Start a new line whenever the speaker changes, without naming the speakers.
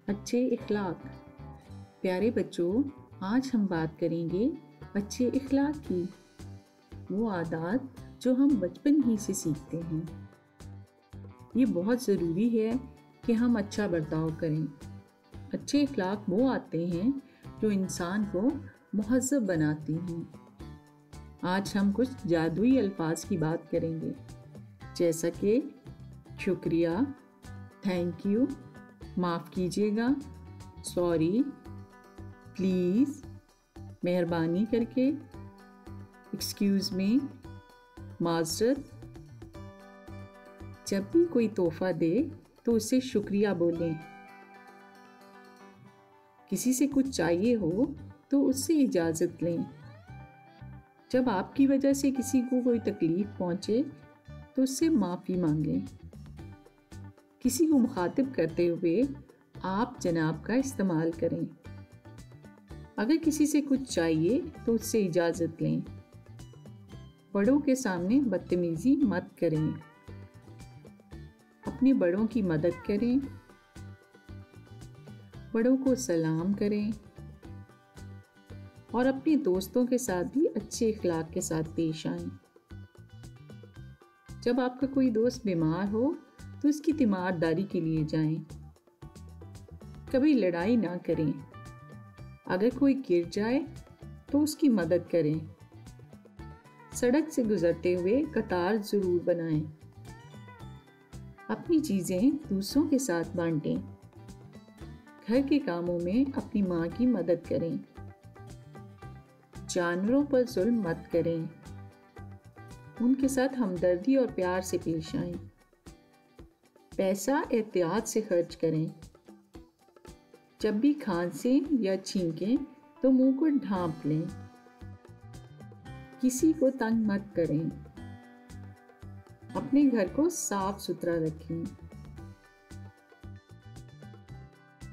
अच्छे इखलाक। प्यारे बच्चों, आज हम बात करेंगे अच्छे इखलाक की। वो आदत जो हम बचपन ही से सीखते हैं। ये बहुत ज़रूरी है कि हम अच्छा बर्ताव करें। अच्छे इखलाक वो आते हैं जो इंसान को मुहज़्ज़ब बनाती हैं। आज हम कुछ जादुई अल्फाज की बात करेंगे, जैसा कि शुक्रिया, थैंक यू, माफ़ कीजिएगा, सॉरी, प्लीज़, मेहरबानी करके, एक्सक्यूज़ मी, माज़रत। जब भी कोई तोहफ़ा दे तो उससे शुक्रिया बोलें। किसी से कुछ चाहिए हो तो उससे इजाज़त लें। जब आपकी वजह से किसी को कोई तकलीफ़ पहुँचे तो उससे माफ़ी मांगें। किसी को मुखातिब करते हुए आप जनाब का इस्तेमाल करें। अगर किसी से कुछ चाहिए तो उससे इजाज़त लें। बड़ों के सामने बदतमीज़ी मत करें। अपने बड़ों की मदद करें। बड़ों को सलाम करें और अपने दोस्तों के साथ भी अच्छे इखलाक के साथ पेश आएं। जब आपका कोई दोस्त बीमार हो तो उसकी तीमारदारी के लिए जाएं। कभी लड़ाई ना करें। अगर कोई गिर जाए तो उसकी मदद करें। सड़क से गुजरते हुए कतार ज़रूर बनाएं। अपनी चीज़ें दूसरों के साथ बांटें। घर के कामों में अपनी माँ की मदद करें। जानवरों पर जुल्म मत करें। उनके साथ हमदर्दी और प्यार से पेश आएं। पैसा एहतियात से खर्च करें। जब भी खांसें या छींकें तो मुंह को ढांप लें। किसी को तंग मत करें। अपने घर को साफ सुथरा रखें।